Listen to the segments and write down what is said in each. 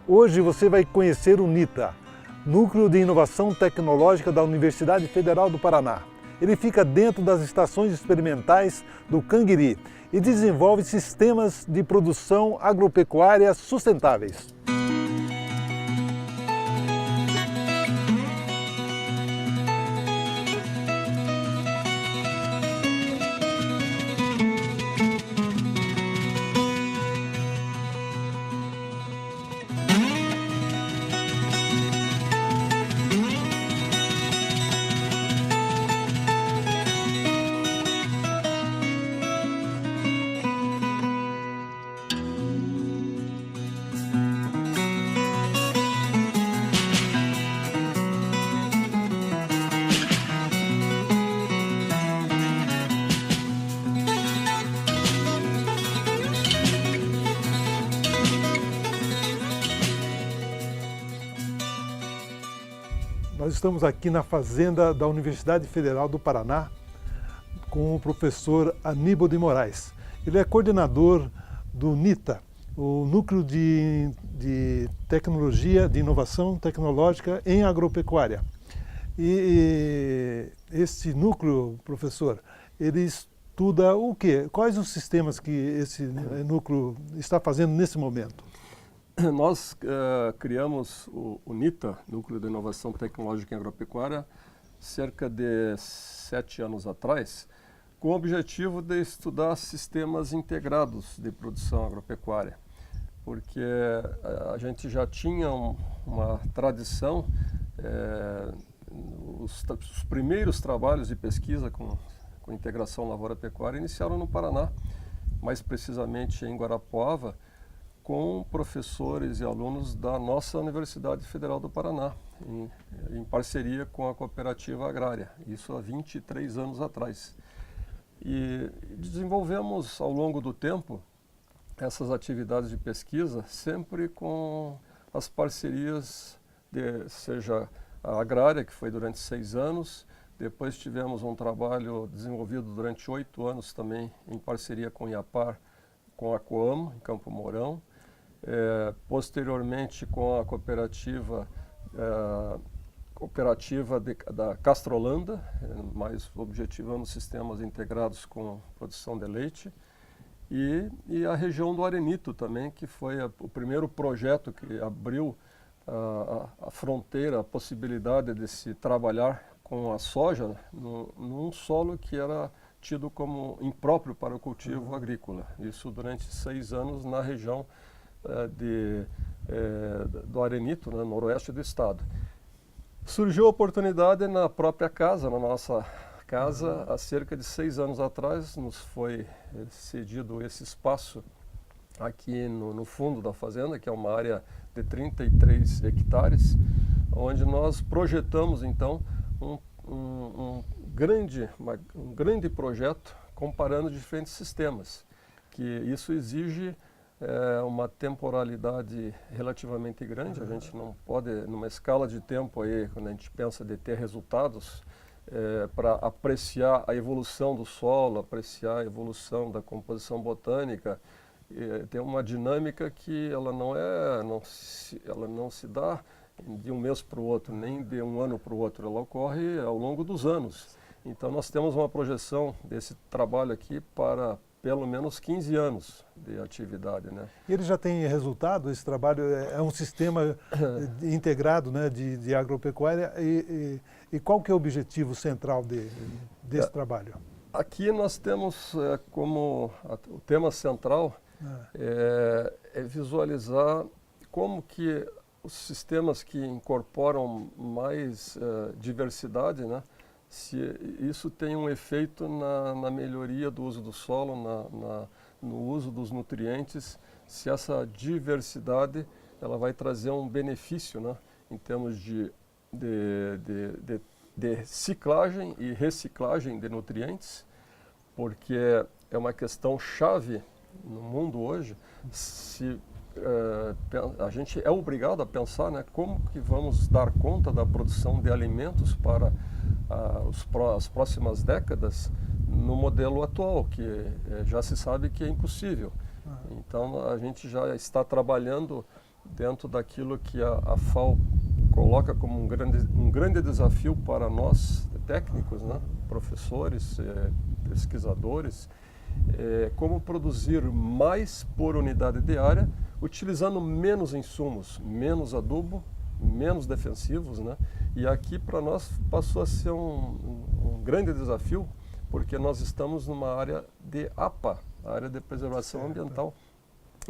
Hoje você vai conhecer o NITA, Núcleo de Inovação Tecnológica da Universidade Federal do Paraná. Ele fica dentro das estações experimentais do Canguiri e desenvolve sistemas de produção agropecuária sustentáveis. Nós estamos aqui na fazenda da Universidade Federal do Paraná com o professor Aníbal de Moraes. Ele é coordenador do NITA, o Núcleo de Tecnologia, de Inovação Tecnológica em Agropecuária. E esse núcleo, professor, ele estuda o quê? Quais os sistemas que esse núcleo está fazendo nesse momento? Nós criamos o NITA, Núcleo de Inovação Tecnológica em Agropecuária, cerca de 7 anos atrás, com o objetivo de estudar sistemas integrados de produção agropecuária, porque a gente já tinha uma tradição, os primeiros trabalhos de pesquisa com integração lavoura-pecuária iniciaram no Paraná, mais precisamente em Guarapuava, com professores e alunos da nossa Universidade Federal do Paraná, em parceria com a cooperativa agrária, isso há 23 anos atrás. E desenvolvemos ao longo do tempo essas atividades de pesquisa, sempre com as parcerias, seja a agrária, que foi durante 6 anos, depois tivemos um trabalho desenvolvido durante 8 anos também em parceria com o IAPAR, com a Coamo, em Campo Mourão, posteriormente com a cooperativa da Castrolanda, mais objetivando sistemas integrados com produção de leite, e a região do Arenito também, que foi o primeiro projeto que abriu a fronteira, a possibilidade de se trabalhar com a soja num solo que era tido como impróprio para o cultivo agrícola. Isso durante 6 anos na região do Arenito, né, noroeste do estado. Surgiu a oportunidade na própria casa, na nossa casa, há cerca de 6 anos atrás, nos foi cedido esse espaço aqui no fundo da fazenda, que é uma área de 33 hectares, onde nós projetamos então um grande projeto comparando diferentes sistemas, que isso exige uma temporalidade relativamente grande. A gente não pode, numa escala de tempo aí, quando a gente pensa de ter resultados, para apreciar a evolução do solo, apreciar a evolução da composição botânica, tem uma dinâmica que ela não se dá de um mês para o outro, nem de um ano para o outro, ela ocorre ao longo dos anos. Então nós temos uma projeção desse trabalho aqui para pelo menos 15 anos de atividade, né? E ele já tem resultado? Esse trabalho é um sistema integrado, né, de agropecuária, e qual que é o objetivo central desse trabalho? Aqui nós temos como o tema central é visualizar como que os sistemas que incorporam mais diversidade, né, se isso tem um efeito na melhoria do uso do solo, no uso dos nutrientes, se essa diversidade ela vai trazer um benefício, né, em termos de ciclagem e reciclagem de nutrientes, porque é uma questão chave no mundo hoje. Se a gente é obrigado a pensar, né, como que vamos dar conta da produção de alimentos para as próximas décadas no modelo atual, que já se sabe que é impossível. Então a gente já está trabalhando dentro daquilo que a FAO coloca como um grande desafio para nós técnicos, né, professores, pesquisadores, como produzir mais por unidade de área, utilizando menos insumos, menos adubo, menos defensivos, né? E aqui para nós passou a ser um grande desafio, porque nós estamos numa área de APA, a área de preservação ambiental.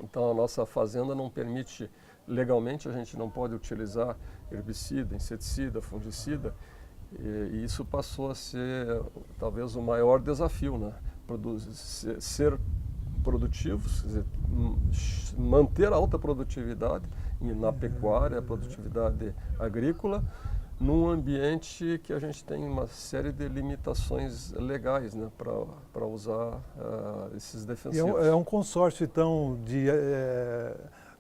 Então a nossa fazenda não permite, legalmente a gente não pode utilizar herbicida, inseticida, fungicida, e isso passou a ser talvez o maior desafio, né? Ser produtivos, quer dizer, manter a alta produtividade na pecuária, a produtividade agrícola, num ambiente que a gente tem uma série de limitações legais, né, para usar esses defensivos. E é um consórcio, então,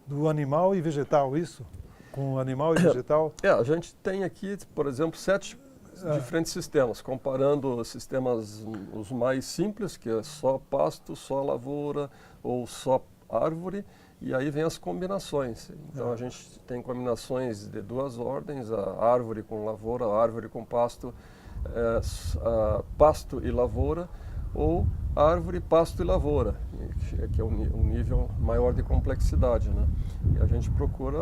do animal e vegetal, isso? Com animal e vegetal? A gente tem aqui, por exemplo, 7 diferentes sistemas, comparando sistemas os mais simples, que é só pasto, só lavoura ou só árvore, e aí vem as combinações. Então a gente tem combinações de 2 ordens, a árvore com lavoura, a árvore com pasto, pasto e lavoura, ou árvore, pasto e lavoura, que é um nível maior de complexidade, né? E a gente procura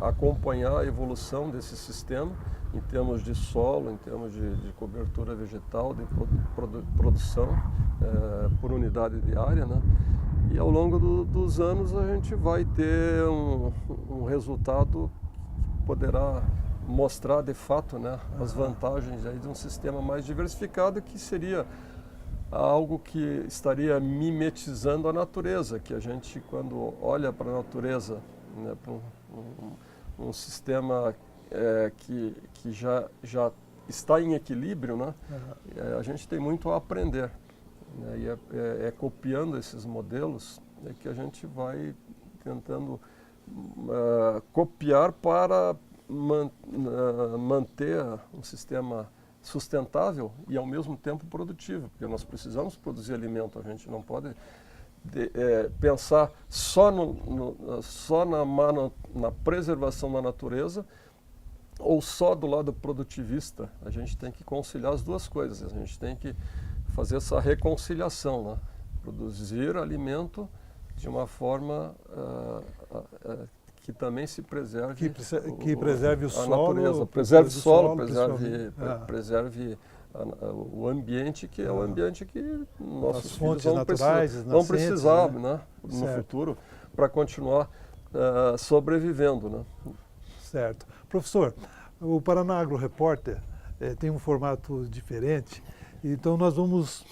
acompanhar a evolução desse sistema em termos de solo, em termos de cobertura vegetal, de produção por unidade de área, né? E ao longo dos anos a gente vai ter um resultado que poderá mostrar de fato, né, as vantagens aí de um sistema mais diversificado, que seria algo que estaria mimetizando a natureza, que a gente, quando olha para a natureza, né, para um sistema que já está em equilíbrio, né, a gente tem muito a aprender. Né, e é copiando esses modelos que a gente vai tentando copiar para manter um sistema sustentável e ao mesmo tempo produtivo, porque nós precisamos produzir alimento, a gente não pode pensar só na preservação da natureza ou só do lado produtivista. A gente tem que conciliar as duas coisas, a gente tem que fazer essa reconciliação, né? Produzir alimento de uma forma que também se preserve que preserve o solo, natureza, preserve o solo, preserve o ambiente, que é o ambiente que nossos filhos vão precisar, né, no futuro, para continuar sobrevivendo, né? Certo. Professor, o Paraná Agro Repórter tem um formato diferente, então nós vamos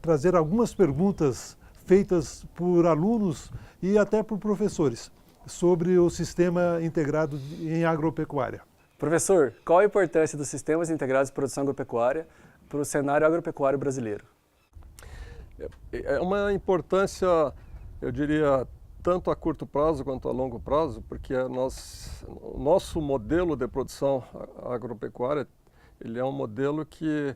trazer algumas perguntas feitas por alunos e até por professores sobre o Sistema Integrado em Agropecuária. Professor, qual a importância dos sistemas integrados de produção agropecuária para o cenário agropecuário brasileiro? É uma importância, eu diria, tanto a curto prazo quanto a longo prazo, porque o nosso modelo de produção agropecuária, ele é um modelo que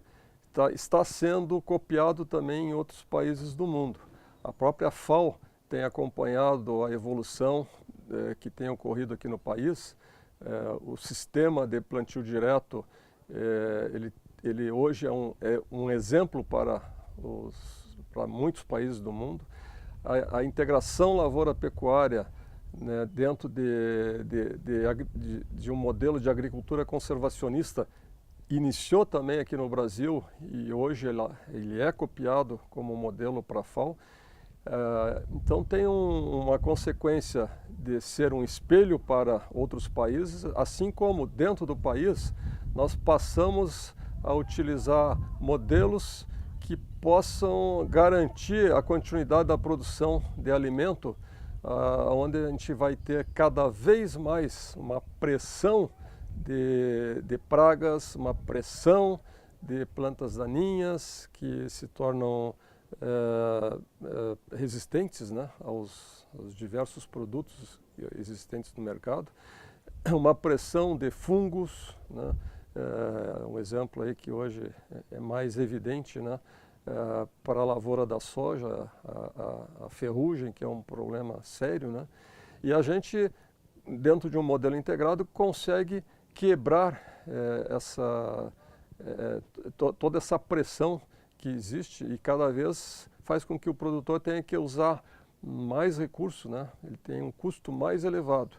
está sendo copiado também em outros países do mundo. A própria FAO tem acompanhado a evolução que tem ocorrido aqui no país. O sistema de plantio direto, ele hoje é um exemplo para muitos países do mundo. A integração lavoura-pecuária, né, dentro de um modelo de agricultura conservacionista iniciou também aqui no Brasil e hoje ele é copiado como modelo para a FAO. Então tem uma consequência de ser um espelho para outros países, assim como dentro do país nós passamos a utilizar modelos que possam garantir a continuidade da produção de alimento, onde a gente vai ter cada vez mais uma pressão de pragas, uma pressão de plantas daninhas que se tornam resistentes, né, aos diversos produtos existentes no mercado, uma pressão de fungos, né, um exemplo aí que hoje é mais evidente, né, para a lavoura da soja, a ferrugem, que é um problema sério, né, E a gente, dentro de um modelo integrado, consegue quebrar toda essa pressão que existe e cada vez faz com que o produtor tenha que usar mais recursos, né? Ele tem um custo mais elevado.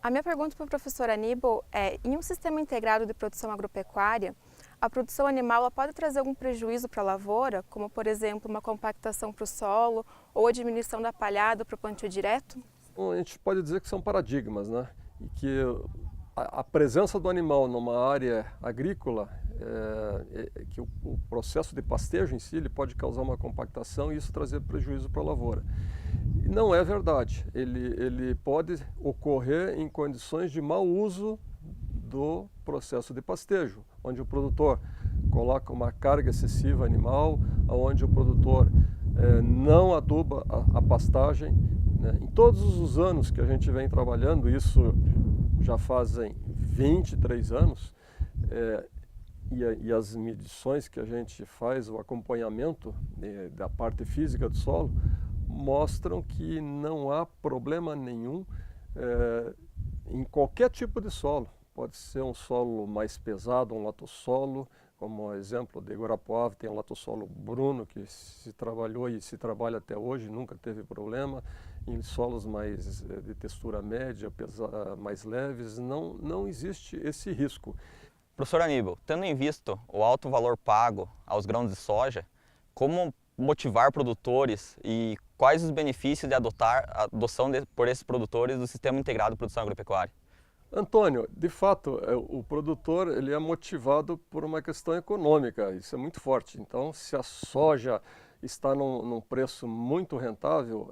A minha pergunta para o professor Aníbal é, em um sistema integrado de produção agropecuária, a produção animal ela pode trazer algum prejuízo para a lavoura, como por exemplo uma compactação para o solo ou a diminuição da palhada para o plantio direto? Bom, a gente pode dizer que são paradigmas, né? E que a presença do animal numa área agrícola, que o processo de pastejo em si ele pode causar uma compactação e isso trazer prejuízo para a lavoura. Não é verdade. Ele pode ocorrer em condições de mau uso do processo de pastejo, onde o produtor coloca uma carga excessiva animal, onde o produtor não aduba a pastagem. Né? Em todos os anos que a gente vem trabalhando, isso já fazem 23 anos, e as medições que a gente faz, o acompanhamento da parte física do solo, mostram que não há problema nenhum em qualquer tipo de solo. Pode ser um solo mais pesado, um latossolo, como o exemplo de Guarapuava, tem o latossolo Bruno, que se trabalhou e se trabalha até hoje, nunca teve problema. Em solos mais de textura média, mais leves, não existe esse risco. Professor Aníbal, tendo em vista o alto valor pago aos grãos de soja, como motivar produtores e quais os benefícios de a adoção por esses produtores do Sistema Integrado de Produção Agropecuária? Antônio, de fato, o produtor ele é motivado por uma questão econômica, isso é muito forte. Então, se a soja está num preço muito rentável,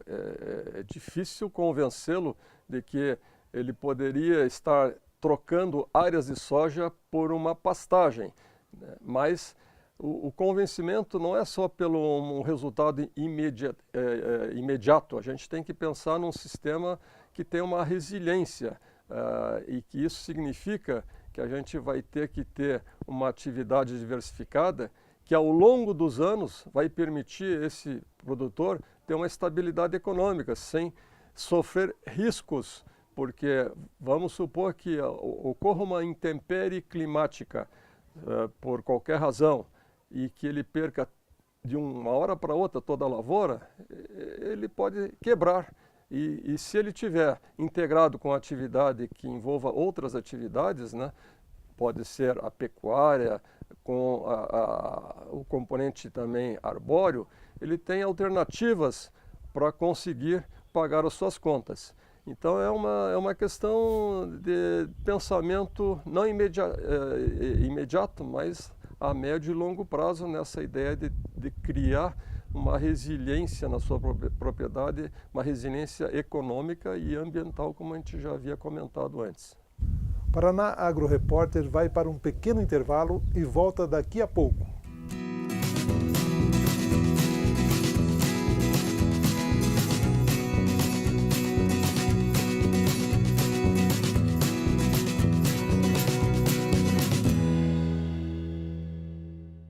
é difícil convencê-lo de que ele poderia estar trocando áreas de soja por uma pastagem, né? Mas o convencimento não é só pelo um resultado imediato, a gente tem que pensar num sistema que tem uma resiliência e que isso significa que a gente vai ter que ter uma atividade diversificada que ao longo dos anos vai permitir esse produtor ter uma estabilidade econômica sem sofrer riscos, porque vamos supor que ocorra uma intempérie climática por qualquer razão e que ele perca de uma hora para outra toda a lavoura, ele pode quebrar. E se ele tiver integrado com a atividade que envolva outras atividades, né, pode ser a pecuária, com o componente também arbóreo, ele tem alternativas para conseguir pagar as suas contas. Então é uma questão de pensamento não imediato, mas a médio e longo prazo nessa ideia de criar uma resiliência na sua propriedade, uma resiliência econômica e ambiental, como a gente já havia comentado antes. Paraná Agro Repórter vai para um pequeno intervalo e volta daqui a pouco.